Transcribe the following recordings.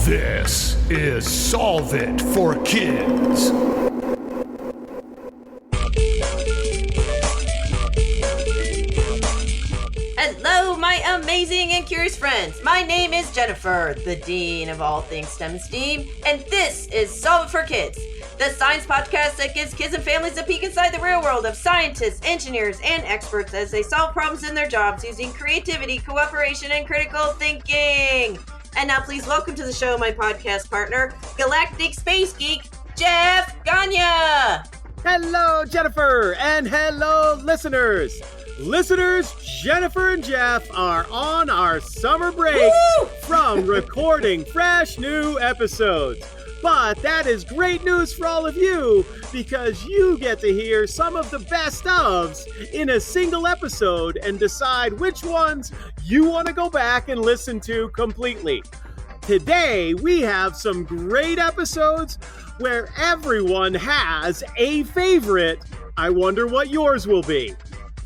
This is Solve It for Kids. Hello, my amazing and curious friends. My name is Jennifer, the Dean of all things STEM and STEAM, and this is Solve It for Kids, the science podcast that gives kids and families a peek inside the real world of scientists, engineers, and experts as they solve problems in their jobs using creativity, cooperation, and critical thinking. And now please welcome to the show my podcast partner, Galactic Space Geek, Jeff Gagne. Hello, Jennifer, and hello, listeners. Listeners, Jennifer and Jeff are on our summer break from recording fresh new episodes. But that is great news for all of you because you get to hear some of the best ofs in a single episode and decide which ones you want to go back and listen to completely. Today, we have some great episodes where everyone has a favorite. I wonder what yours will be.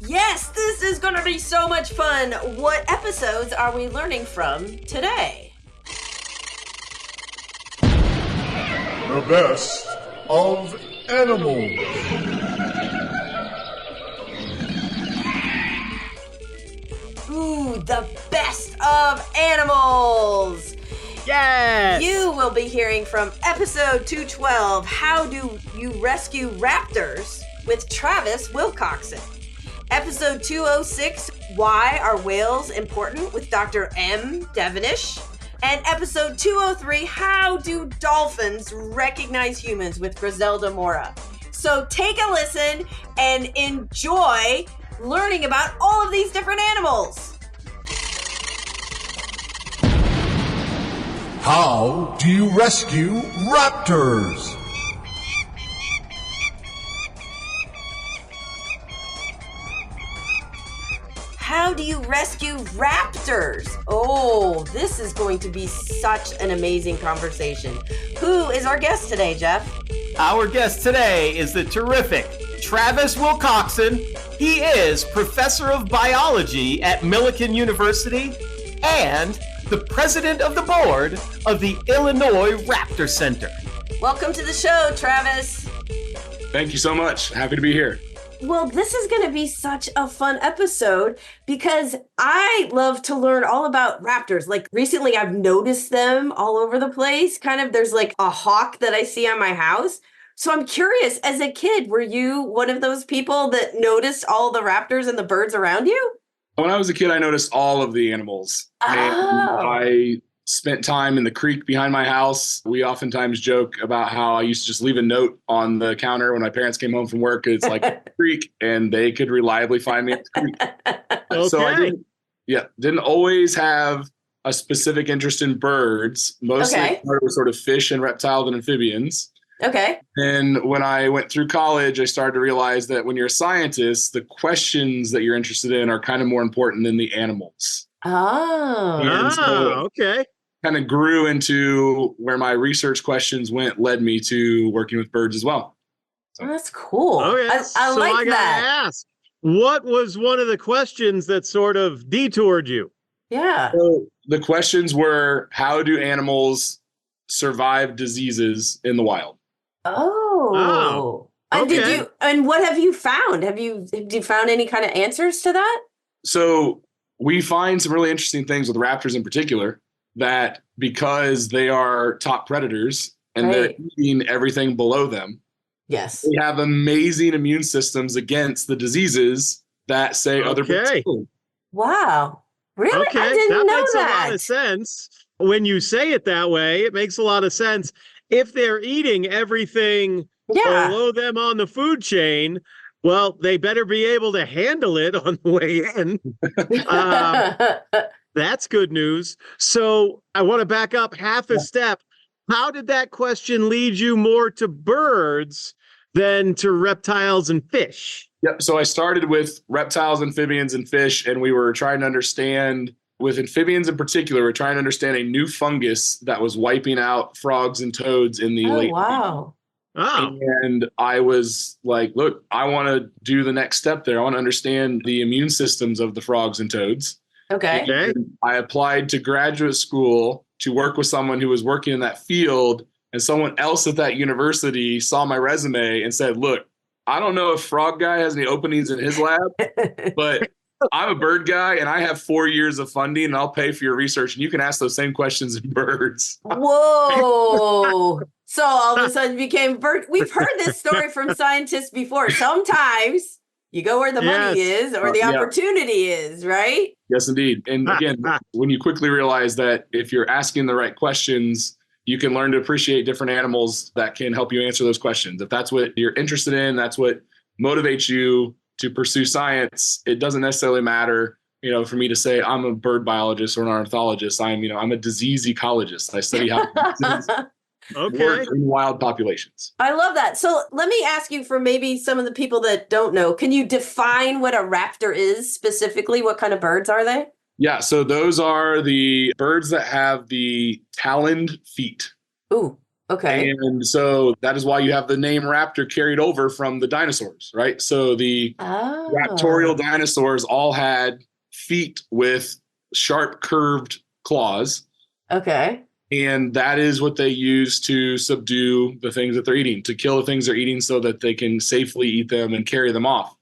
Yes, this is going to be so much fun. What episodes are we learning from today? The best of animals. Ooh, the best of animals. Yes! You will be hearing from episode 212, How Do You Rescue Raptors, with Travis Wilcoxon. Episode 206, Why Are Whales Important, with Dr. M. Devenish. And episode 203, How Do Dolphins Recognize Humans, with Griselda Mora. So take a listen and enjoy learning about all of these different animals. How do you rescue raptors? How do you rescue raptors? Oh, this is going to be such an amazing conversation. Who is our guest today, Jeff? Our guest today is the terrific Travis Wilcoxon. He is professor of biology at Millikan University and the president of the board of the Illinois Raptor Center. Welcome to the show, Travis. Thank you so much. Happy to be here. Well, this is going to be such a fun episode because I love to learn all about raptors. Like recently I've noticed them all over the place. Kind of there's like a hawk that I see on my house. So I'm curious, as a kid, were you one of those people that noticed all the raptors and the birds around you? When I was a kid, I noticed all of the animals. And I spent time in the creek behind my house. We oftentimes joke about how I used to just leave a note on the counter when my parents came home from work. It's like a creek, and they could reliably find me at the creek. Okay. So I didn't always have a specific interest in birds. Mostly I started with sort of fish and reptiles and amphibians. Okay. And when I went through college, I started to realize that when you're a scientist, the questions that you're interested in are kind of more important than the animals. Oh. Okay. Kind of grew into where my research questions led me to working with birds as well. Oh, that's cool. Okay. I so like I gotta that. ask, what was one of the questions that sort of detoured you? Yeah. So the questions were, how do animals survive diseases in the wild? Oh. And okay. what have you found? Have you found any kind of answers to that? So we find some really interesting things with raptors in particular, that because they are top predators and they're eating everything below them, yes, they have amazing immune systems against the diseases that, say, other birds do. Wow. Really? Okay, I didn't know makes that. a lot of sense. When you say it that way, it makes a lot of sense. If they're eating everything below them on the food chain, well, they better be able to handle it on the way in. That's good news. So I want to back up half a step. How did that question lead you more to birds than to reptiles and fish? Yep. So I started with reptiles, amphibians, and fish, and we were trying to understand, with amphibians in particular, we're trying to understand a new fungus that was wiping out frogs and toads in the late 80s. Oh. And I was like, look, I want to do the next step there. I want to understand the immune systems of the frogs and toads. Okay. And I applied to graduate school to work with someone who was working in that field, and someone else at that university saw my resume and said, look, I don't know if Frog Guy has any openings in his lab, but I'm a bird guy and I have 4 years of funding and I'll pay for your research and you can ask those same questions in birds. Whoa. So all of a sudden became bird. We've heard this story from scientists before. Sometimes you go where the money is or the opportunity is, right? Yes, indeed. And again, when you quickly realize that if you're asking the right questions, you can learn to appreciate different animals that can help you answer those questions. If that's what you're interested in, that's what motivates you to pursue science. It doesn't necessarily matter, for me to say I'm a bird biologist or an ornithologist. I'm a disease ecologist. I study how diseases work in wild populations. I love that. So let me ask you, for maybe some of the people that don't know, can you define what a raptor is specifically? What kind of birds are they? Yeah, so those are the birds that have the taloned feet. Ooh, okay. And so that is why you have the name raptor carried over from the dinosaurs, right? So the raptorial dinosaurs all had feet with sharp curved claws. Okay. And that is what they use to subdue the things that they're eating, to kill the things they're eating so that they can safely eat them and carry them off.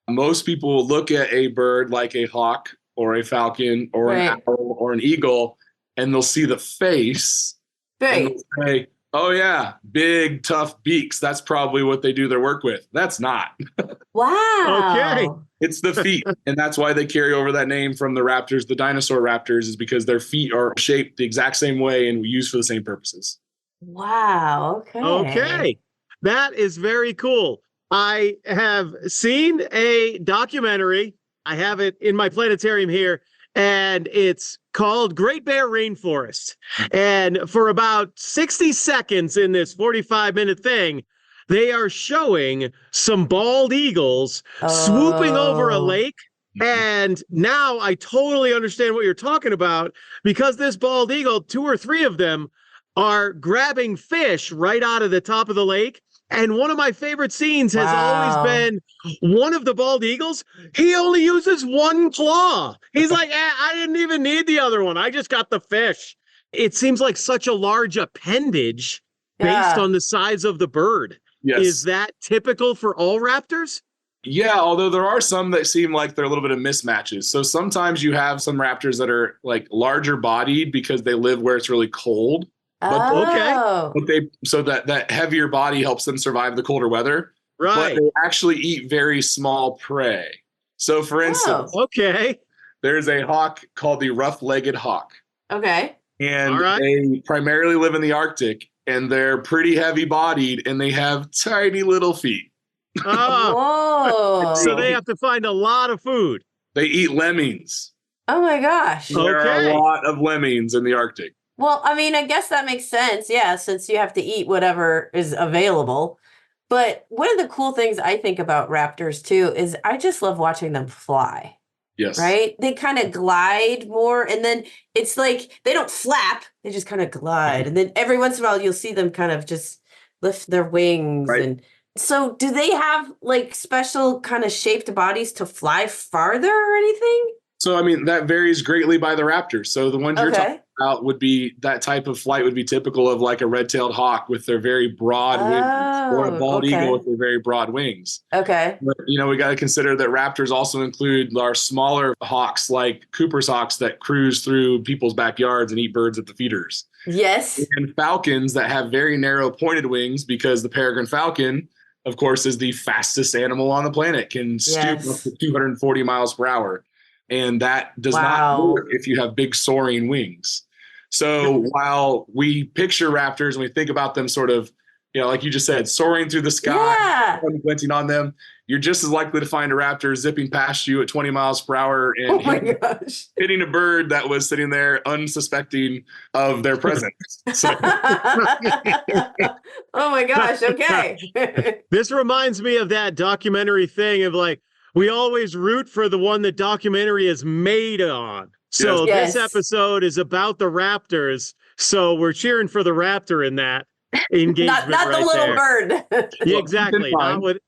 Most people will look at a bird like a hawk or a falcon or an owl or an eagle, and they'll see the face. And they'll say, oh yeah, big, tough beaks. That's probably what they do their work with. That's not. Wow. Okay. It's the feet. And that's why they carry over that name from the raptors. The dinosaur raptors is because their feet are shaped the exact same way and used for the same purposes. Wow. Okay. Okay. That is very cool. I have seen a documentary. I have it in my planetarium here, and it's called Great Bear Rainforest. And for about 60 seconds in this 45-minute thing, they are showing some bald eagles swooping over a lake. And now I totally understand what you're talking about, because this bald eagle, 2 or 3 of them, are grabbing fish right out of the top of the lake. And one of my favorite scenes has always been one of the bald eagles. He only uses one claw. He's like, I didn't even need the other one. I just got the fish. It seems like such a large appendage based on the size of the bird. Yes. Is that typical for all raptors? Yeah, although there are some that seem like they're a little bit of mismatches. So sometimes you have some raptors that are like larger bodied because they live where it's really cold. But so that heavier body helps them survive the colder weather. Right. But they actually eat very small prey. So for instance, there's a hawk called the rough-legged hawk. Okay. And they primarily live in the Arctic, and they're pretty heavy-bodied, and they have tiny little feet. Whoa. So they have to find a lot of food. They eat lemmings. Oh my gosh. There are a lot of lemmings in the Arctic. Well, I mean, I guess that makes sense. Yeah, since you have to eat whatever is available. But one of the cool things I think about raptors too is I just love watching them fly. Yes. Right? They kind of glide more, and then it's like they don't flap, they just kind of glide. And then every once in a while you'll see them kind of just lift their wings. Right. And so do they have like special kind of shaped bodies to fly farther or anything? So, I mean, that varies greatly by the raptors. So the ones you're talking about would be, that type of flight would be typical of like a red-tailed hawk with their very broad wings, or a bald eagle with their very broad wings. Okay. But, we got to consider that raptors also include our smaller hawks like Cooper's hawks that cruise through people's backyards and eat birds at the feeders. Yes. And falcons that have very narrow pointed wings, because the peregrine falcon, of course, is the fastest animal on the planet, can stoop up to 240 miles per hour. And that does not work if you have big soaring wings. So while we picture raptors and we think about them sort of, like you just said, soaring through the sky, glinting on them, you're just as likely to find a raptor zipping past you at 20 miles per hour and hitting a bird that was sitting there unsuspecting of their presence. So. Oh my gosh, okay. This reminds me of that documentary thing of like, we always root for the one that documentary is made on. So this episode is about the raptors. So we're cheering for the raptor in that engagement. not the little bird. Yeah, exactly.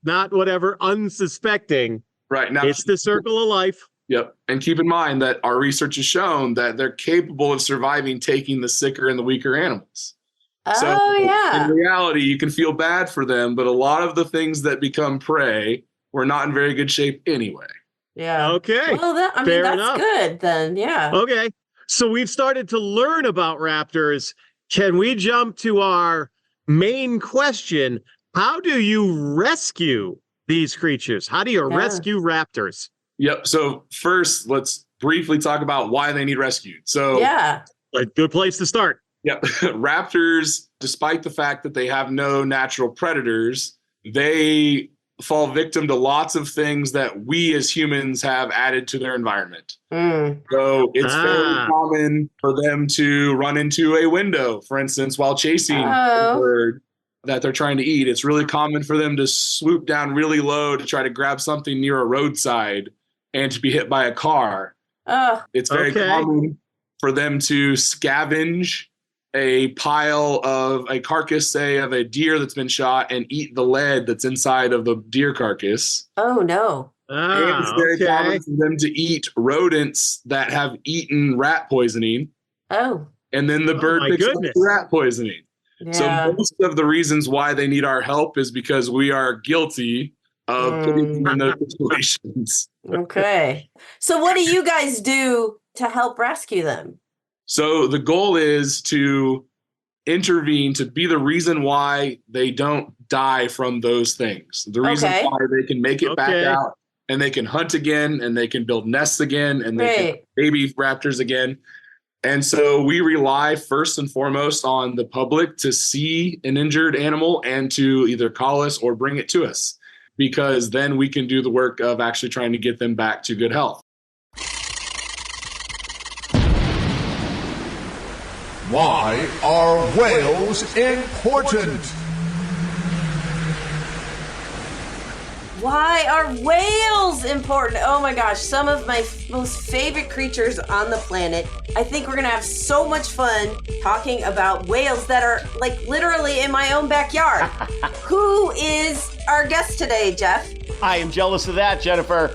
Not whatever unsuspecting. Right. Now, it's the circle of life. Yep. And keep in mind that our research has shown that they're capable of surviving taking the sicker and the weaker animals. So in reality, you can feel bad for them, but a lot of the things that become prey were not in very good shape anyway. Yeah. Okay. Well, that's enough. good then. Yeah. Okay. So we've started to learn about raptors. Can we jump to our main question? How do you rescue these creatures? How do you rescue raptors? Yep. So first, let's briefly talk about why they need rescued. So yeah, a good place to start. Yep. Raptors, despite the fact that they have no natural predators, they fall victim to lots of things that we as humans have added to their environment. So it's very common for them to run into a window, for instance, while chasing a bird that they're trying to eat. It's really common for them to swoop down really low to try to grab something near a roadside and to be hit by a car. It's very common for them to scavenge a pile of a carcass, say, of a deer that's been shot and eat the lead that's inside of the deer carcass. Oh, no. And it's very common for them to eat rodents that have eaten rat poisoning. Oh. And then the bird picks up the rat poisoning. Yeah. So most of the reasons why they need our help is because we are guilty of putting them in those situations. Okay. So what do you guys do to help rescue them? So the goal is to intervene, to be the reason why they don't die from those things. The reason why they can make it back out and they can hunt again and they can build nests again and they can baby raptors again. And so we rely first and foremost on the public to see an injured animal and to either call us or bring it to us, because then we can do the work of actually trying to get them back to good health. Why are whales important? Why are whales important? Oh my gosh, some of my most favorite creatures on the planet. I think we're gonna have so much fun talking about whales that are like literally in my own backyard. Who is our guest today, Jeff? I am jealous of that, Jennifer.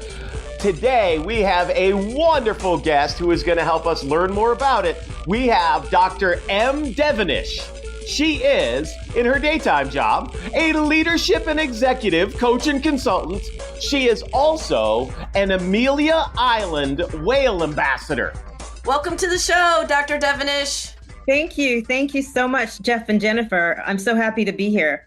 Today, we have a wonderful guest who is going to help us learn more about it. We have Dr. M. Devenish. She is, in her daytime job, a leadership and executive coach and consultant. She is also an Amelia Island whale ambassador. Welcome to the show, Dr. Devenish. Thank you. Thank you so much, Jeff and Jennifer. I'm so happy to be here.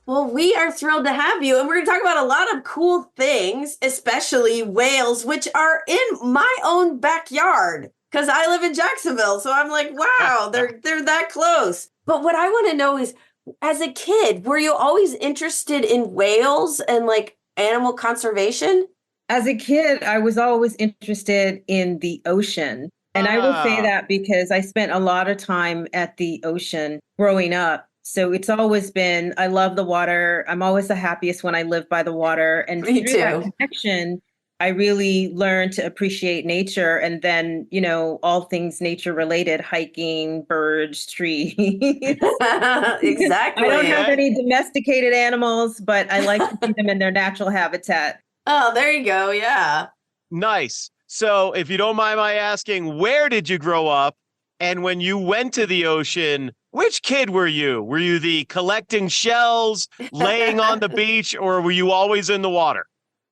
Well, we are thrilled to have you, and we're going to talk about a lot of cool things, especially whales, which are in my own backyard because I live in Jacksonville. So I'm like, wow, they're that close. But what I want to know is, as a kid, were you always interested in whales and like animal conservation? As a kid, I was always interested in the ocean. And I will say that because I spent a lot of time at the ocean growing up. So it's always been, I love the water. I'm always the happiest when I live by the water. And Me through too. that connection, I really learned to appreciate nature. And then, you know, all things nature related, hiking, birds, trees. Exactly. I don't have any domesticated animals, but I like to see them in their natural habitat. Oh, there you go. Yeah. Nice. So if you don't mind my asking, where did you grow up? And when you went to the ocean, which kid were you? Were you the collecting shells, laying on the beach, or were you always in the water?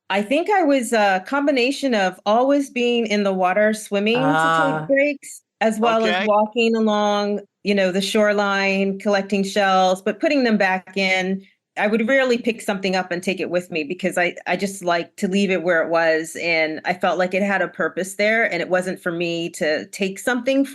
I think I was a combination of always being in the water, swimming to take breaks, as well as walking along, you know, the shoreline, collecting shells, but putting them back in. I would rarely pick something up and take it with me because I just like to leave it where it was. And I felt like it had a purpose there and it wasn't for me to take something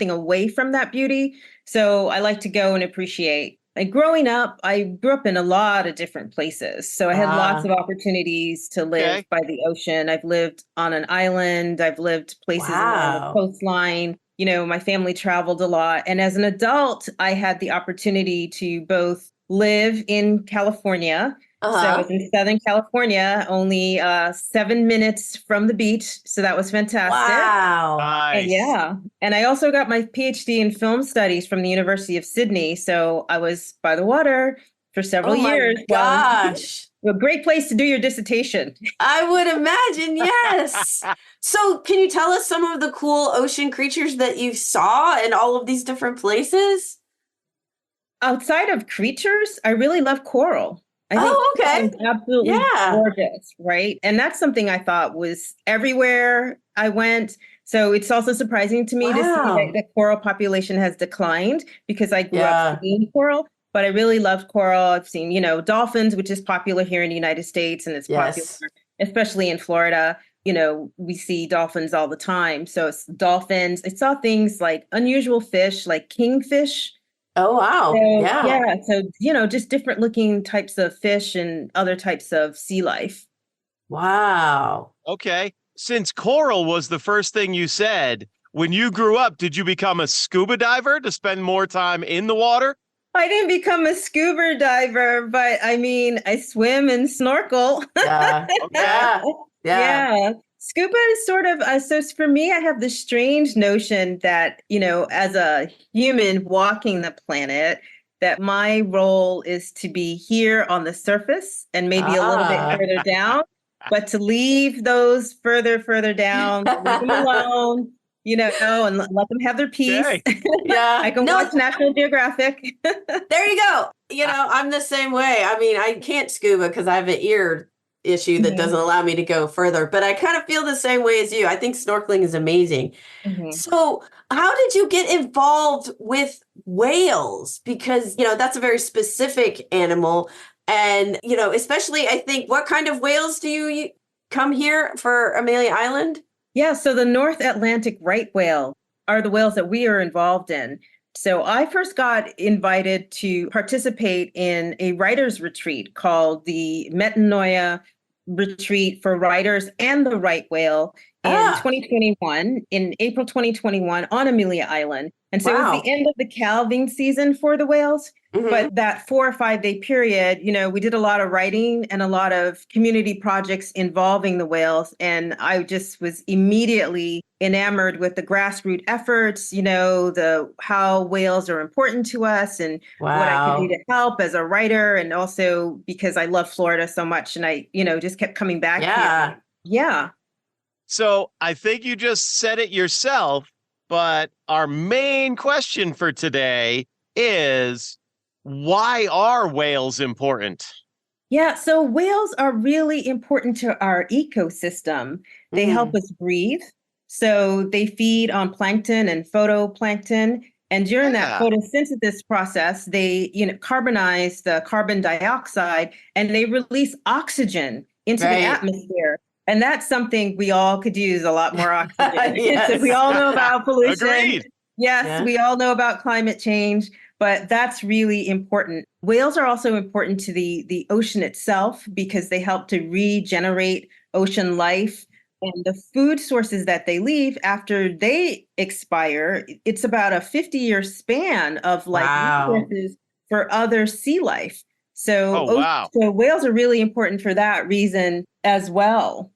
away from that beauty. So I like to go and appreciate. And growing up, I grew up in a lot of different places. So I had lots of opportunities to live by the ocean. I've lived on an island. I've lived places along the coastline. You know, my family traveled a lot. And as an adult, I had the opportunity to both live in California. So I was in Southern California, only 7 minutes from the beach. So that was fantastic. Wow. Nice. And I also got my PhD in film studies from the University of Sydney. So I was by the water for several Oh my years. gosh. A great place to do your dissertation. I would imagine, yes. So, can you tell us some of the cool ocean creatures that you saw in all of these different places? Outside of creatures, I really love coral. I think Oh, okay. it's absolutely Yeah. gorgeous, right? And that's something I thought was everywhere I went. So it's also surprising to me to see that the coral population has declined because I grew up seeing coral. But I really love coral. I've seen, dolphins, which is popular here in the United States, and it's popular, especially in Florida. We see dolphins all the time. So it's dolphins. I saw things like unusual fish, like kingfish. Oh, wow. So, just different looking types of fish and other types of sea life. Wow. Okay. Since coral was the first thing you said, when you grew up, did you become a scuba diver to spend more time in the water? I didn't become a scuba diver, but I mean, I swim and snorkel. Yeah. Yeah. Scuba is sort of, so for me, I have this strange notion that, as a human walking the planet, that my role is to be here on the surface and maybe a little bit further down, but to leave those further down, leave them alone, and let them have their peace. Okay. Yeah. I can watch National Geographic. There you go. I'm the same way. I mean, I can't scuba because I have an ear issue that doesn't allow me to go further, but I kind of feel the same way as you. I think snorkeling is amazing. So how did you get involved with whales? Because, that's a very specific animal. And, especially I think, what kind of whales do you come here for Amelia Island? Yeah, so the North Atlantic right whale are the whales that we are involved in. So I first got invited to participate in a writers' retreat called the Metanoia Retreat for Writers and the Right Whale in 2021, in April 2021 on Amelia Island. And so it was the end of the calving season for the whales. But that 4 or 5 day period, we did a lot of writing and a lot of community projects involving the whales. And I just was immediately enamored with the grassroots efforts, how whales are important to us and what I can do to help as a writer. And also because I love Florida so much and I, just kept coming back here. Yeah. So I think you just said it yourself, but our main question for today is, why are whales important? Yeah, so whales are really important to our ecosystem. They help us breathe. So they feed on plankton and phytoplankton. And during that photosynthesis process, they, carbonize the carbon dioxide and they release oxygen into the atmosphere. And that's something we all could use a lot more oxygen. So we all know about pollution. Agreed. Yes, we all know about climate change, but that's really important. Whales are also important to the ocean itself because they help to regenerate ocean life. And the food sources that they leave after they expire, it's about a 50-year span of resources for other sea life. So, so whales are really important for that reason as well.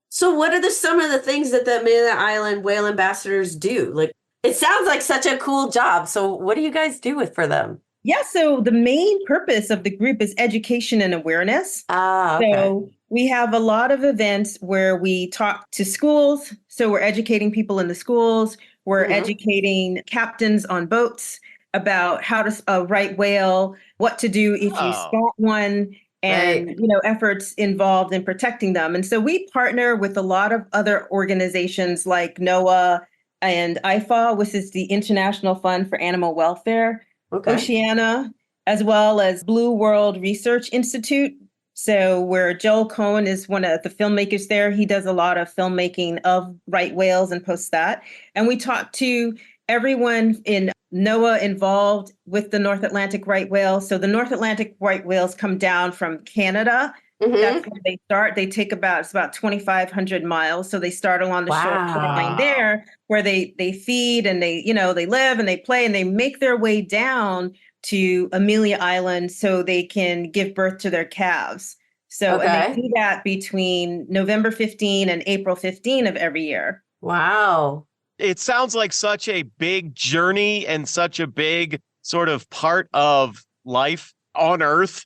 So what are some of the things that the Amelia Island Whale Ambassadors do? Like, it sounds like such a cool job. So what do you guys do for them? Yeah, so the main purpose of the group is education and awareness. So we have a lot of events where we talk to schools. So we're educating people in the schools. We're educating captains on boats about how to right whale, what to do if you spot one, and efforts involved in protecting them. And so we partner with a lot of other organizations like NOAA and IFA, which is the International Fund for Animal Welfare, Oceana, as well as Blue World Research Institute. So where Joel Cohen is one of the filmmakers there, he does a lot of filmmaking of right whales and posts that. And we talk to everyone in NOAA involved with the North Atlantic right whale. So the North Atlantic right whales come down from Canada. That's where they start. They take it's about 2,500 miles. So they start along the shoreline there where they feed and they live and they play and they make their way down to Amelia Island so they can give birth to their calves. So and they do that between November 15 and April 15 of every year. Wow. It sounds like such a big journey and such a big sort of part of life on Earth.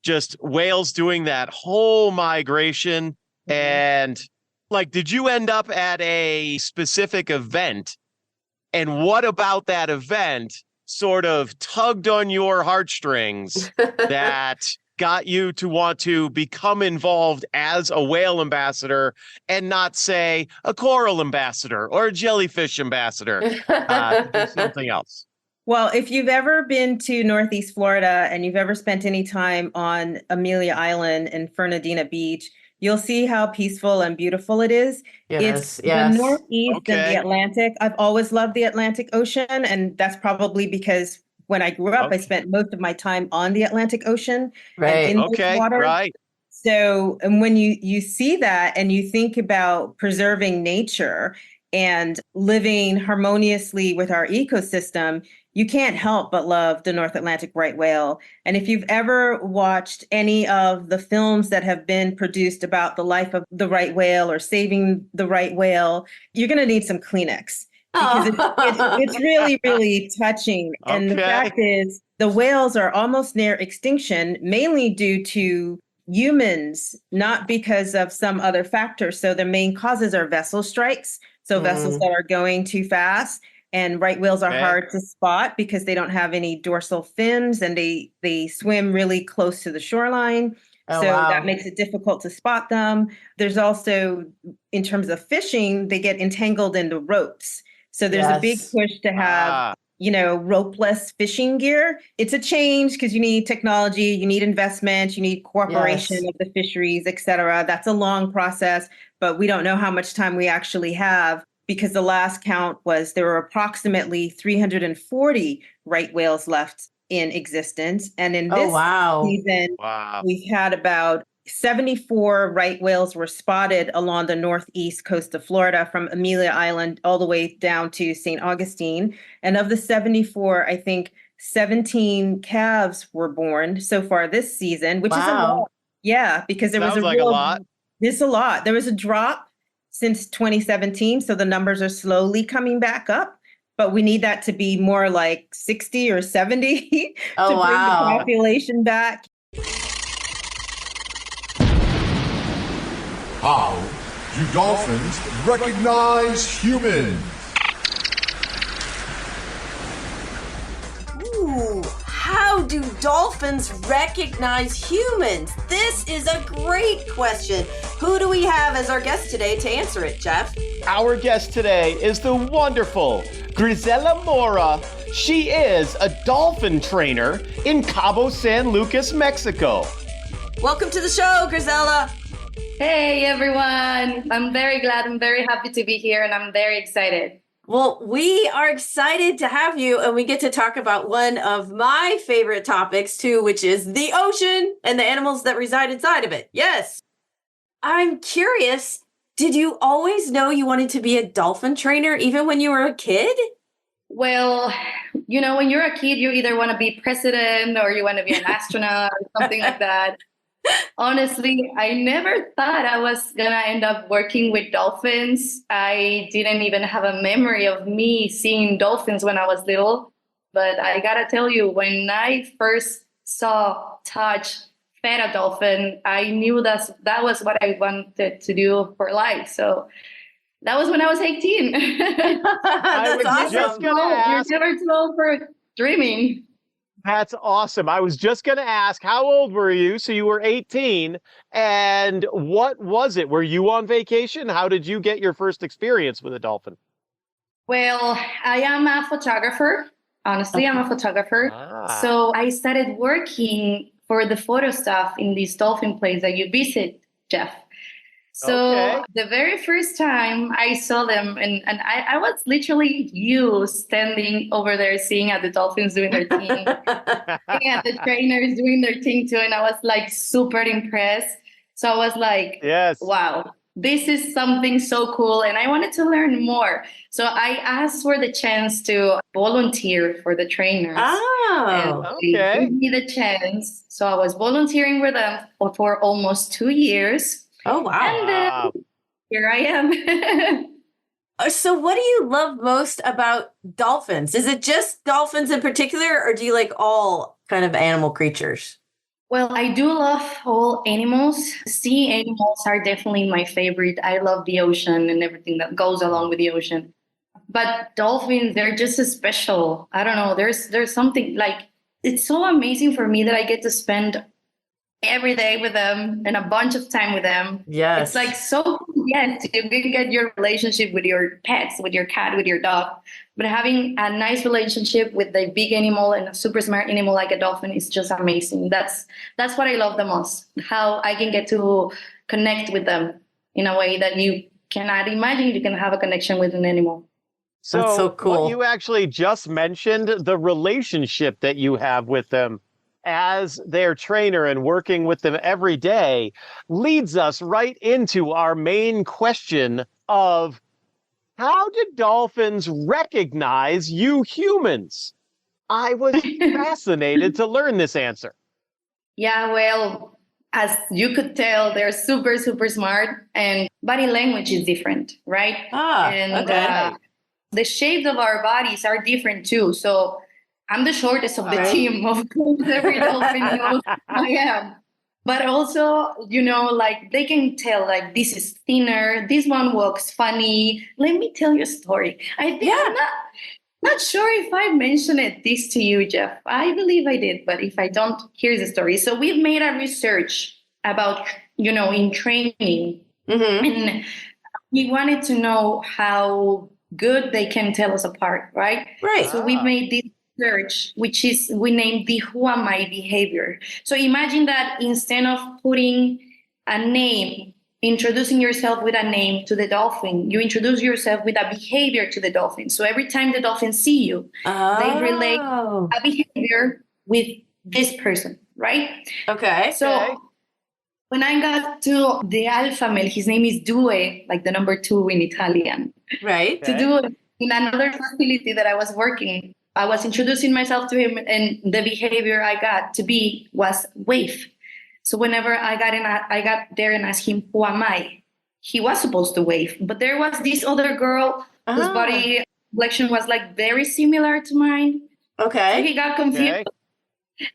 just whales doing that whole migration. And like, did you end up at a specific event? And what about that event sort of tugged on your heartstrings that got you to want to become involved as a whale ambassador and not, say, a coral ambassador or a jellyfish ambassador to do something else? Well, if you've ever been to Northeast Florida and you've ever spent any time on Amelia Island and Fernandina Beach, you'll see how peaceful and beautiful it is. It's the Northeast and the Atlantic. I've always loved the Atlantic Ocean, and that's probably because when I grew up, I spent most of my time on the Atlantic Ocean. Right. And in those waters. Right. So, and when you see that and you think about preserving nature and living harmoniously with our ecosystem, you can't help but love the North Atlantic right whale. And if you've ever watched any of the films that have been produced about the life of the right whale or saving the right whale, you're going to need some Kleenex. Because it's really, really touching. And the fact is, the whales are almost near extinction, mainly due to humans, not because of some other factor. So the main causes are vessel strikes. So vessels that are going too fast. And right whales are hard to spot because they don't have any dorsal fins and they swim really close to the shoreline. That makes it difficult to spot them. There's also, in terms of fishing, they get entangled in the ropes. So there's a big push to have, ropeless fishing gear. It's a change because you need technology, you need investment, you need cooperation of the fisheries, et cetera. That's a long process, but we don't know how much time we actually have because the last count was there were approximately 340 right whales left in existence. And in this season, we've had about 74 right whales were spotted along the northeast coast of Florida from Amelia Island all the way down to St. Augustine. And of the 74, I think 17 calves were born so far this season, which is a lot. Yeah, because there was a lot. It's a lot. There was a drop since 2017, so the numbers are slowly coming back up. But we need that to be more like 60 or 70 to bring the population back. How do dolphins recognize humans? Ooh, how do dolphins recognize humans? This is a great question. Who do we have as our guest today to answer it, Jeff? Our guest today is the wonderful Grisela Mora. She is a dolphin trainer in Cabo San Lucas, Mexico. Welcome to the show, Grisela. Hey, everyone. I'm very glad. I'm very happy to be here, and I'm very excited. Well, we are excited to have you, and we get to talk about one of my favorite topics, too, which is the ocean and the animals that reside inside of it. Yes. I'm curious, did you always know you wanted to be a dolphin trainer, even when you were a kid? Well, when you're a kid, you either want to be president or you want to be an astronaut or something like that. Honestly, I never thought I was going to end up working with dolphins. I didn't even have a memory of me seeing dolphins when I was little. But I got to tell you, when I first saw, touched, fed a dolphin, I knew that was what I wanted to do for life. So that was when I was 18. That's awesome. You're never too old for dreaming. That's awesome. I was just going to ask, how old were you? So you were 18. And what was it? Were you on vacation? How did you get your first experience with a dolphin? Well, I am a photographer. Honestly, I'm a photographer. So I started working for the photo stuff in these dolphin places that you visit, Jeff. So the very first time I saw them, and I was literally standing over there seeing at the dolphins doing their thing, and the trainers doing their thing too, and I was like super impressed. So I was like, wow, this is something so cool, and I wanted to learn more. So I asked for the chance to volunteer for the trainers. And they gave me the chance. So I was volunteering with them for almost 2 years. Oh, wow. And then here I am. So what do you love most about dolphins? Is it just dolphins in particular, or do you like all kind of animal creatures? Well, I do love all animals. Sea animals are definitely my favorite. I love the ocean and everything that goes along with the ocean. But dolphins, they're just as special. I don't know. There's something like it's so amazing for me that I get to spend every day with them and a bunch of time with them. Yes. It's like so, yes, you can get your relationship with your pets, with your cat, with your dog. But having a nice relationship with a big animal and a super smart animal like a dolphin is just amazing. That's what I love the most. How I can get to connect with them in a way that you cannot imagine you can have a connection with an animal. That's so cool. What you actually just mentioned, the relationship that you have with them as their trainer and working with them every day, leads us right into our main question of how do dolphins recognize you humans? I was fascinated to learn this answer. Yeah, well, as you could tell, they're super, super smart, and body language is different, right? Okay. The shapes of our bodies are different too. So I'm the shortest of the team. Of course, every dolphin knows I am. But also, like they can tell, like, this is thinner, this one walks funny. Let me tell you a story. I think I'm not sure if I mentioned this to you, Jeff. I believe I did, but if I don't, here's the story. So we've made a research about, in training. Mm-hmm. And we wanted to know how good they can tell us apart, right? Right. So we made this research, which is we named the who am I behavior. So imagine that instead of putting a name, introducing yourself with a name to the dolphin, you introduce yourself with a behavior to the dolphin. So every time the dolphins see you, they relate a behavior with this person, right? Okay. So when I got to the alpha male, his name is Due, like the number 2 in Italian. Right. To do it in another facility that I was working, I was introducing myself to him, and the behavior I got to be was wave. So whenever I got there and asked him, who am I? He was supposed to wave. But there was this other girl whose body complexion was like very similar to mine. Okay. So he got confused. Okay.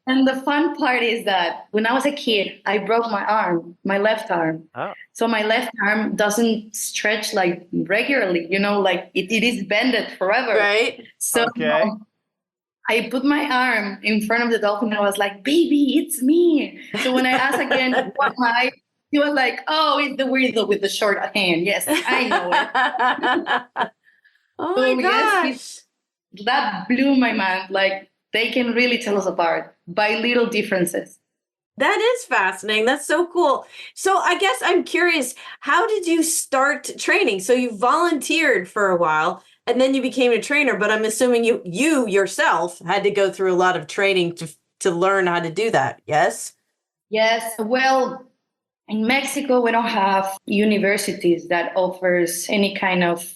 And the fun part is that when I was a kid, I broke my left arm. Oh. So my left arm doesn't stretch like regularly, like it is bended forever. Right. So I put my arm in front of the dolphin and I was like, baby, it's me. So when I asked again, what am I? He was like, oh, it's the weirdo with the short hand. Yes, I know it. Oh my gosh. Yes, that blew my mind. Like, they can really tell us apart by little differences. That is fascinating. That's so cool. So I guess I'm curious, how did you start training? So you volunteered for a while and then you became a trainer, but I'm assuming you yourself had to go through a lot of training to learn how to do that. Yes? Yes. Well, in Mexico, we don't have universities that offers any kind of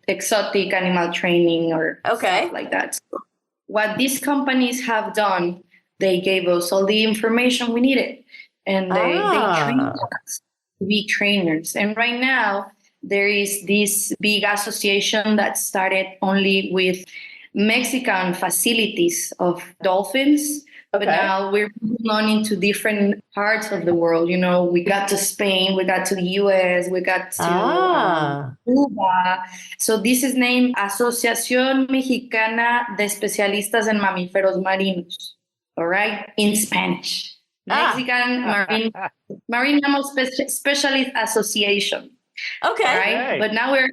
exotic animal training or stuff like that. So what these companies have done, they gave us all the information we needed, and they trained us to be trainers. And right now, there is this big association that started only with Mexican facilities of dolphins. But now we're moving on into different parts of the world. We got to Spain, we got to the US, we got to Cuba. So this is named Asociación Mexicana de Especialistas en Mamíferos Marinos, all right, in Spanish. Mexican Marine Mammal Specialist Association. Okay. Right? But now we're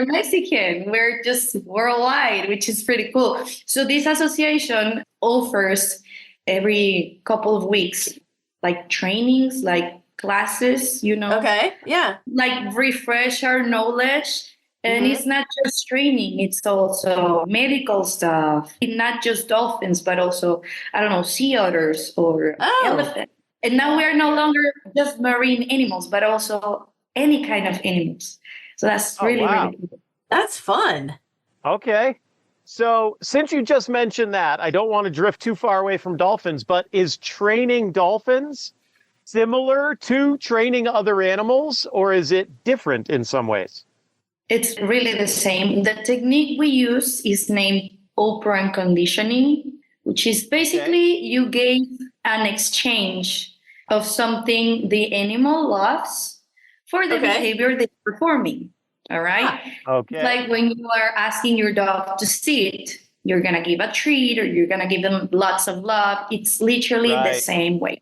Mexican. We're just worldwide, which is pretty cool. So this association offers every couple of weeks, like trainings, like classes, Okay. Yeah. like refresh our knowledge. And it's not just training, it's also medical stuff. And not just dolphins, but also, I don't know, sea otters or elephants. And now we're no longer just marine animals, but also any kind of animals. So that's really cool. That's fun. Okay. So since you just mentioned that, I don't want to drift too far away from dolphins, but is training dolphins similar to training other animals, or is it different in some ways? It's really the same. The technique we use is named operant conditioning, which is basically you gave an exchange of something the animal loves for the behavior they're performing. All right. Okay. It's like when you are asking your dog to sit, you're going to give a treat or you're going to give them lots of love. It's literally the same way.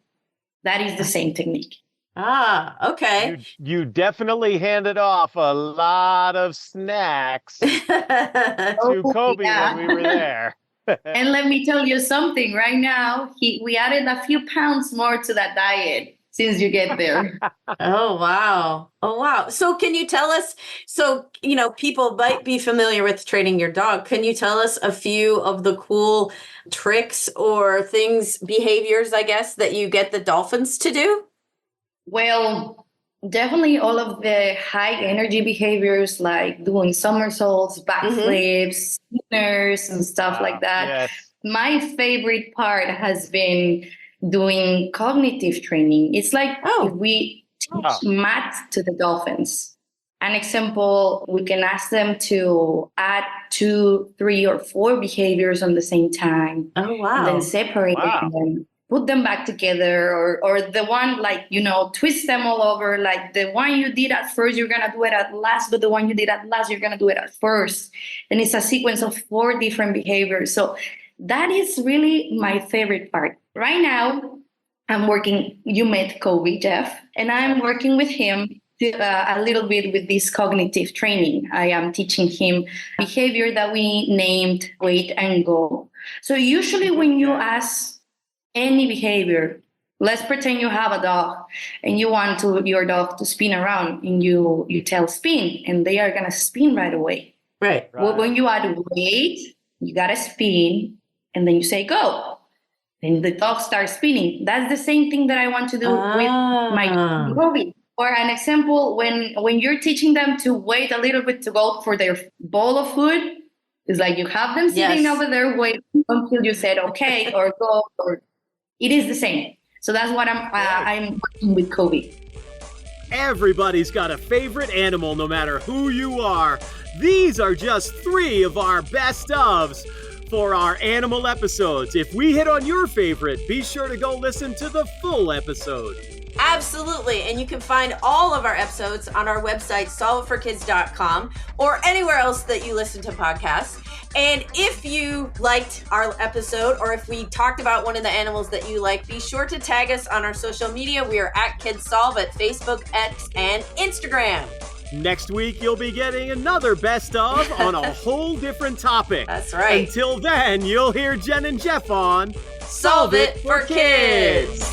That is the same technique. Okay. You definitely handed off a lot of snacks to Kobe when we were there. And let me tell you something right now, we added a few pounds more to that diet since you get there. Oh, wow. So can you tell us, people might be familiar with training your dog. Can you tell us a few of the cool tricks or things, behaviors, I guess, that you get the dolphins to do? Well, definitely all of the high energy behaviors like doing somersaults, backflips, spinners, and stuff like that. Yes. My favorite part has been doing cognitive training. It's like if we teach math to the dolphins. An example, we can ask them to add 2, 3, or 4 behaviors on the same time. Oh, wow. And then separate them. Put them back together, or the one twist them all over. Like the one you did at first, you're gonna do it at last, but the one you did at last, you're gonna do it at first. And it's a sequence of 4 different behaviors. So that is really my favorite part. Right now, I'm working. You met Kobe, Jeff, and I'm working with him a little bit with this cognitive training. I am teaching him behavior that we named wait and go. So usually when you ask any behavior, let's pretend you have a dog and you want your dog to spin around, and you tell spin, and they are going to spin right away. Right. Well, when you add wait, you got to spin, and then you say go. And the dog starts spinning. That's the same thing that I want to do with my Kobe. Or an example, when you're teaching them to wait a little bit to go for their bowl of food, it's like you have them sitting over there waiting until you said okay or go, or it is the same. So that's what I'm working with Kobe. Everybody's got a favorite animal, no matter who you are. These are just 3 of our best ofs for our animal episodes. If we hit on your favorite, be sure to go listen to the full episode. Absolutely. And you can find all of our episodes on our website, solveitforkids.com, or anywhere else that you listen to podcasts. And if you liked our episode, or if we talked about one of the animals that you like, be sure to tag us on our social media. We are at kidssolve at Facebook, X, and Instagram. Next week, you'll be getting another best of on a whole different topic. That's right. Until then, you'll hear Jen and Jeff on Solve It for Kids.